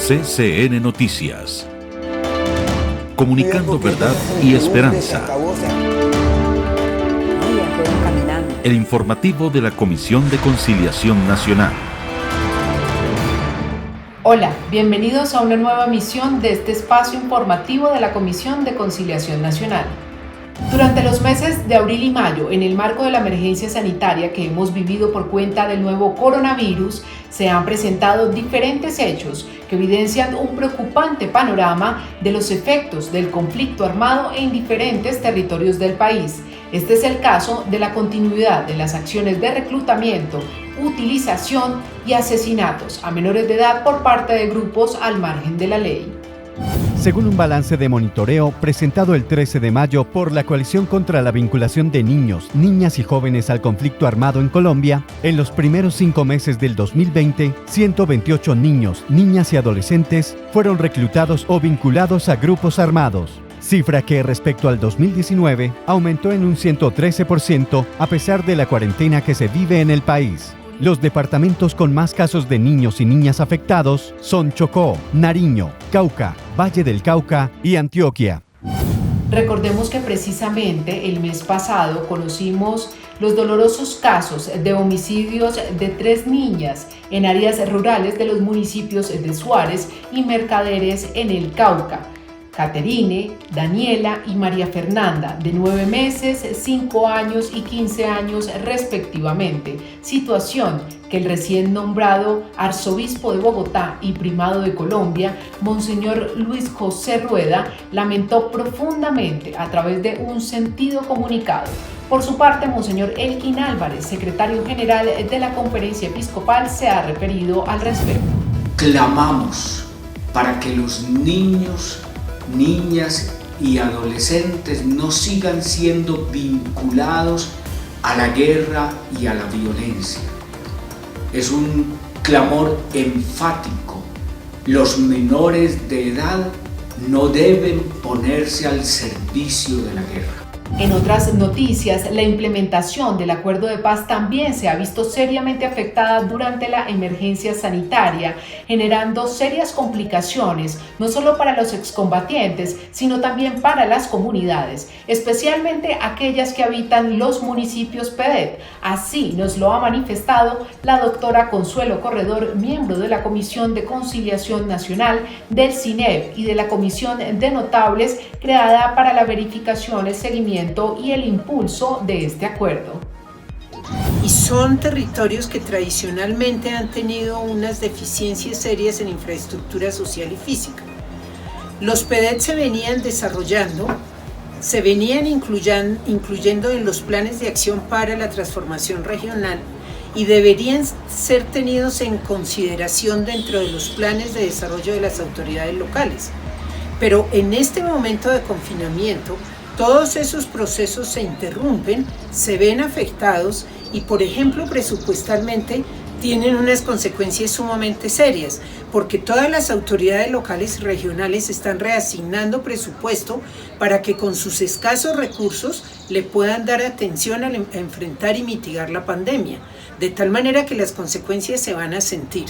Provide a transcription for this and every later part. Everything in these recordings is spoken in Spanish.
CCN Noticias. Comunicando verdad y esperanza. El informativo de la Comisión de Conciliación Nacional. Hola, bienvenidos a una nueva emisión de este espacio informativo de la Comisión de Conciliación Nacional. Durante los meses de abril y mayo, en el marco de la emergencia sanitaria que hemos vivido por cuenta del nuevo coronavirus, se han presentado diferentes hechos que evidencian un preocupante panorama de los efectos del conflicto armado en diferentes territorios del país. Este es el caso de la continuidad de las acciones de reclutamiento, utilización y asesinatos a menores de edad por parte de grupos al margen de la ley. Según un balance de monitoreo presentado el 13 de mayo por la Coalición contra la Vinculación de Niños, Niñas y Jóvenes al Conflicto Armado en Colombia, en los primeros 5 meses del 2020, 128 niños, niñas y adolescentes fueron reclutados o vinculados a grupos armados, cifra que respecto al 2019 aumentó en un 113% a pesar de la cuarentena que se vive en el país. Los departamentos con más casos de niños y niñas afectados son Chocó, Nariño, Cauca, Valle del Cauca y Antioquia. Recordemos que precisamente el mes pasado conocimos los dolorosos casos de homicidios de 3 niñas en áreas rurales de los municipios de Suárez y Mercaderes en el Cauca. Caterine, Daniela y María Fernanda, de 9 meses, 5 años y 15 años respectivamente, situación que el recién nombrado arzobispo de Bogotá y primado de Colombia, Monseñor Luis José Rueda, lamentó profundamente a través de un sentido comunicado. Por su parte, Monseñor Elkin Álvarez, secretario general de la Conferencia Episcopal, se ha referido al respecto. Clamamos para que los niños, niñas y adolescentes no sigan siendo vinculados a la guerra y a la violencia. Es un clamor enfático. Los menores de edad no deben ponerse al servicio de la guerra. En otras noticias, la implementación del acuerdo de paz también se ha visto seriamente afectada durante la emergencia sanitaria, generando serias complicaciones, no solo para los excombatientes, sino también para las comunidades, especialmente aquellas que habitan los municipios PEDET. Así nos lo ha manifestado la doctora Consuelo Corredor, miembro de la Comisión de Conciliación Nacional del CINEP y de la Comisión de Notables creada para la verificación, el seguimiento y el impulso de este acuerdo. Y son territorios que tradicionalmente han tenido unas deficiencias serias en infraestructura social y física. Los PEDET se venían desarrollando, se venían incluyendo en los planes de acción para la transformación regional y deberían ser tenidos en consideración dentro de los planes de desarrollo de las autoridades locales. Pero en este momento de confinamiento, todos esos procesos se interrumpen, se ven afectados y, por ejemplo, presupuestalmente tienen unas consecuencias sumamente serias, porque todas las autoridades locales y regionales están reasignando presupuesto para que con sus escasos recursos le puedan dar atención a enfrentar y mitigar la pandemia, de tal manera que las consecuencias se van a sentir.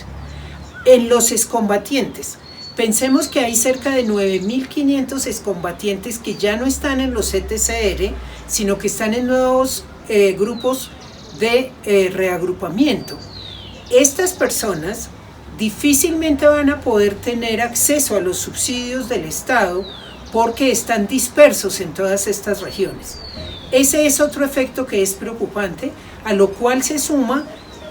En los excombatientes, pensemos que hay cerca de 9.500 excombatientes que ya no están en los CTCR, sino que están en nuevos grupos de reagrupamiento. Estas personas difícilmente van a poder tener acceso a los subsidios del Estado porque están dispersos en todas estas regiones. Ese es otro efecto que es preocupante, a lo cual se suma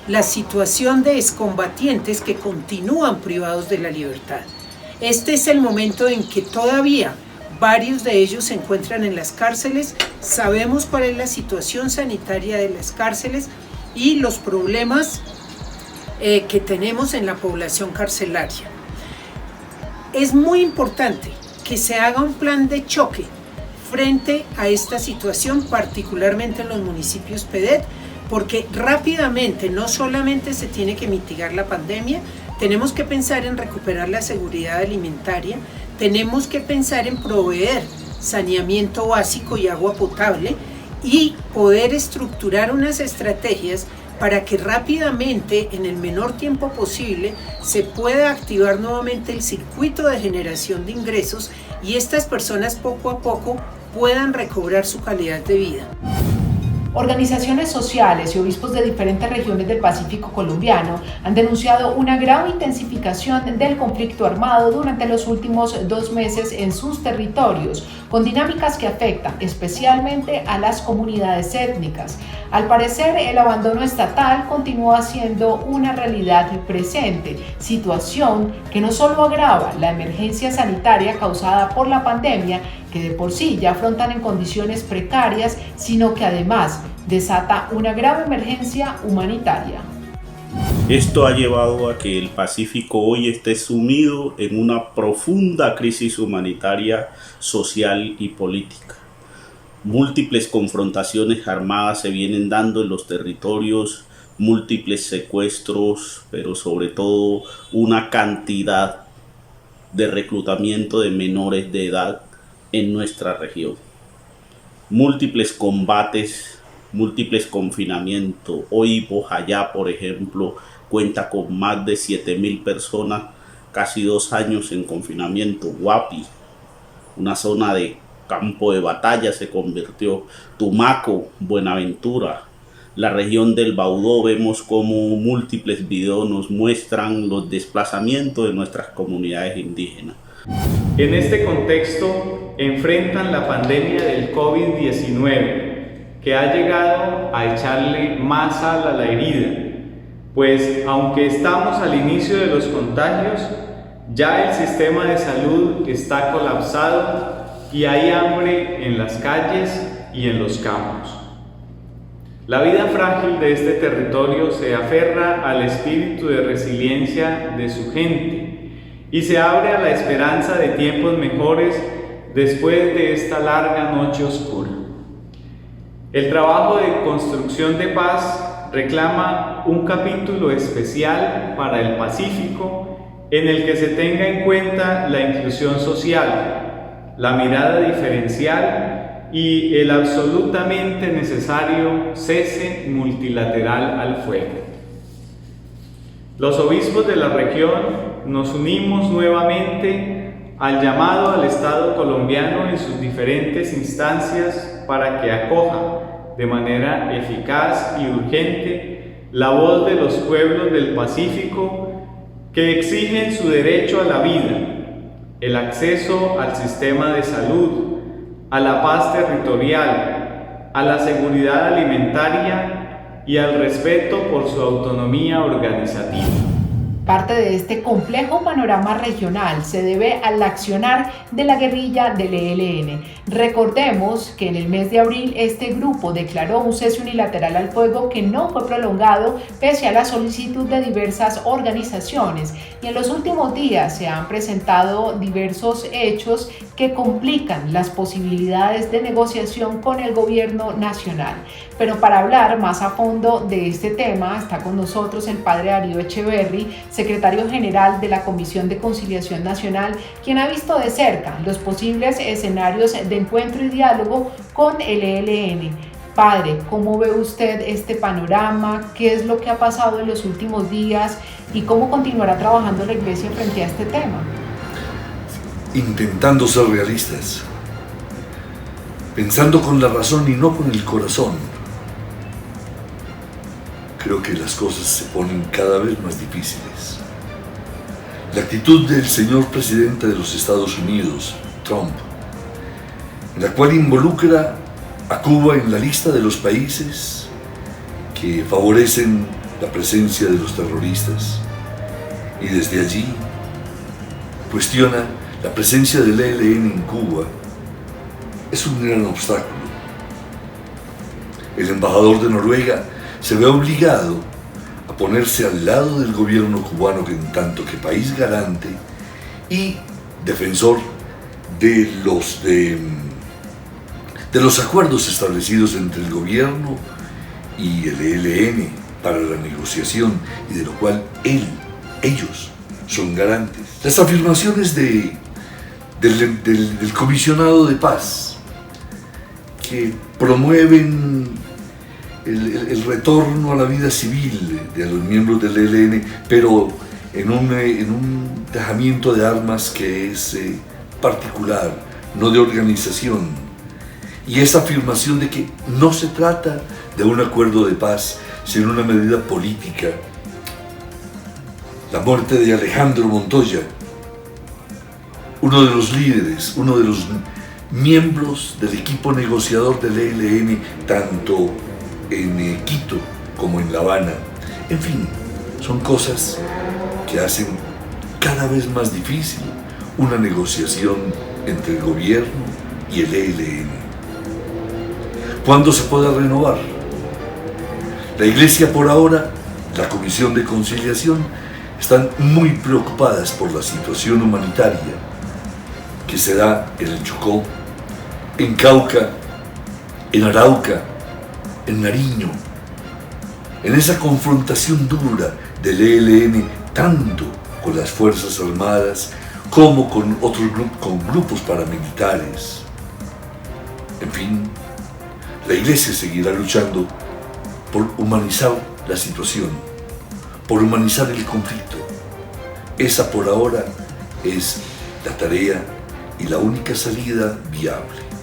la situación de excombatientes que continúan privados de la libertad. Este es el momento en que todavía varios de ellos se encuentran en las cárceles. Sabemos cuál es la situación sanitaria de las cárceles y los problemas que tenemos en la población carcelaria. Es muy importante que se haga un plan de choque frente a esta situación, particularmente en los municipios PEDET, porque rápidamente no solamente se tiene que mitigar la pandemia, tenemos que pensar en recuperar la seguridad alimentaria, tenemos que pensar en proveer saneamiento básico y agua potable y poder estructurar unas estrategias para que rápidamente, en el menor tiempo posible, se pueda activar nuevamente el circuito de generación de ingresos y estas personas poco a poco puedan recobrar su calidad de vida. Organizaciones sociales y obispos de diferentes regiones del Pacífico colombiano han denunciado una grave intensificación del conflicto armado durante los últimos 2 meses en sus territorios, con dinámicas que afectan especialmente a las comunidades étnicas. Al parecer, el abandono estatal continúa siendo una realidad presente, situación que no solo agrava la emergencia sanitaria causada por la pandemia, que de por sí ya afrontan en condiciones precarias, sino que además desata una grave emergencia humanitaria. Esto ha llevado a que el Pacífico hoy esté sumido en una profunda crisis humanitaria, social y política. Múltiples confrontaciones armadas se vienen dando en los territorios, múltiples secuestros, pero sobre todo una cantidad de reclutamiento de menores de edad en nuestra región. Múltiples combates, múltiples confinamientos. Hoy Bojayá, por ejemplo, cuenta con más de 7.000 personas, casi 2 años en confinamiento. Guapi, una zona de campo de batalla, se convirtió. Tumaco, Buenaventura, la región del Baudó, vemos como múltiples videos nos muestran los desplazamientos de nuestras comunidades indígenas. En este contexto enfrentan la pandemia del COVID-19, que ha llegado a echarle más sal a la herida, pues aunque estamos al inicio de los contagios, ya el sistema de salud está colapsado y hay hambre en las calles y en los campos. La vida frágil de este territorio se aferra al espíritu de resiliencia de su gente y se abre a la esperanza de tiempos mejores después de esta larga noche oscura. El trabajo de construcción de paz reclama un capítulo especial para el Pacífico en el que se tenga en cuenta la inclusión social, la mirada diferencial y el absolutamente necesario cese multilateral al fuego. Los obispos de la región nos unimos nuevamente al llamado al Estado colombiano en sus diferentes instancias para que acoja de manera eficaz y urgente la voz de los pueblos del Pacífico que exigen su derecho a la vida, el acceso al sistema de salud, a la paz territorial, a la seguridad alimentaria y al respeto por su autonomía organizativa. Parte de este complejo panorama regional se debe al accionar de la guerrilla del ELN. Recordemos que en el mes de abril este grupo declaró un cese unilateral al fuego que no fue prolongado pese a la solicitud de diversas organizaciones, y en los últimos días se han presentado diversos hechos que complican las posibilidades de negociación con el gobierno nacional. Pero para hablar más a fondo de este tema está con nosotros el padre Darío Echeverry, secretario general de la Comisión de Conciliación Nacional, quien ha visto de cerca los posibles escenarios de encuentro y diálogo con el ELN. Padre, ¿cómo ve usted este panorama? ¿Qué es lo que ha pasado en los últimos días? ¿Y cómo continuará trabajando la Iglesia frente a este tema? Intentando ser realistas, pensando con la razón y no con el corazón. Creo que las cosas se ponen cada vez más difíciles. La actitud del señor presidente de los Estados Unidos, Trump, en la cual involucra a Cuba en la lista de los países que favorecen la presencia de los terroristas, y desde allí cuestiona la presencia del ELN en Cuba, es un gran obstáculo. El embajador de Noruega se ve obligado a ponerse al lado del gobierno cubano en tanto que país garante y defensor de los acuerdos establecidos entre el gobierno y el ELN para la negociación, y de lo cual ellos son garantes. Las afirmaciones del comisionado de paz, que promueven el retorno a la vida civil de los miembros del ELN, pero en un dejamiento de armas que es particular, no de organización. Y esa afirmación de que no se trata de un acuerdo de paz, sino una medida política. La muerte de Alejandro Montoya, uno de los líderes, uno de los miembros del equipo negociador del ELN, tanto en Quito como en La Habana. En fin, son cosas que hacen cada vez más difícil una negociación entre el gobierno y el ELN. ¿Cuándo se podrá renovar? La Iglesia por ahora, la Comisión de Conciliación, están muy preocupadas por la situación humanitaria que se da en el Chocó, en Cauca, en Arauca, en Nariño, en esa confrontación dura del ELN, tanto con las Fuerzas Armadas como con otros grupos paramilitares. En fin, la Iglesia seguirá luchando por humanizar la situación, por humanizar el conflicto. Esa por ahora es la tarea y la única salida viable.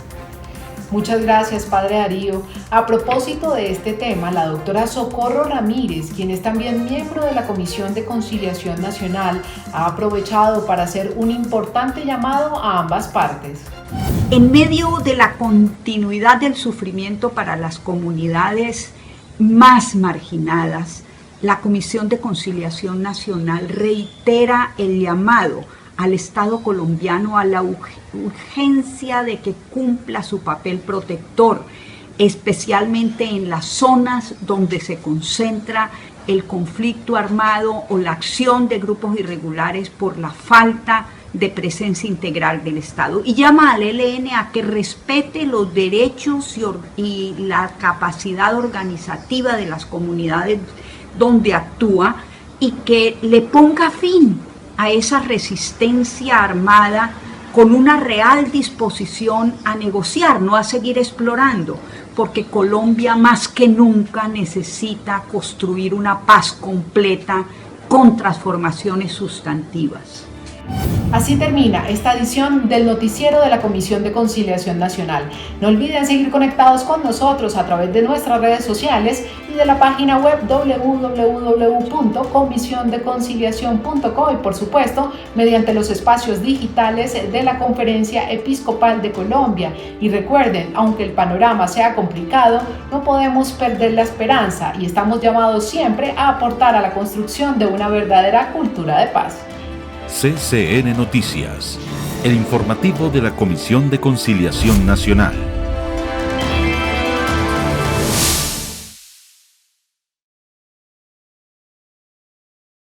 Muchas gracias, Padre Darío. A propósito de este tema, la doctora Socorro Ramírez, quien es también miembro de la Comisión de Conciliación Nacional, ha aprovechado para hacer un importante llamado a ambas partes. En medio de la continuidad del sufrimiento para las comunidades más marginadas, la Comisión de Conciliación Nacional reitera el llamado al Estado colombiano a la urgencia de que cumpla su papel protector, especialmente en las zonas donde se concentra el conflicto armado o la acción de grupos irregulares por la falta de presencia integral del Estado. Y llama al ELN a que respete los derechos y la capacidad organizativa de las comunidades donde actúa y que le ponga fin a esa resistencia armada con una real disposición a negociar, no a seguir explorando, porque Colombia más que nunca necesita construir una paz completa con transformaciones sustantivas. Así termina esta edición del noticiero de la Comisión de Conciliación Nacional. No olviden seguir conectados con nosotros a través de nuestras redes sociales y de la página web www.comisiondeconciliacion.co y por supuesto mediante los espacios digitales de la Conferencia Episcopal de Colombia. Y recuerden, aunque el panorama sea complicado, no podemos perder la esperanza y estamos llamados siempre a aportar a la construcción de una verdadera cultura de paz. CCN Noticias, el informativo de la Comisión de Conciliación Nacional.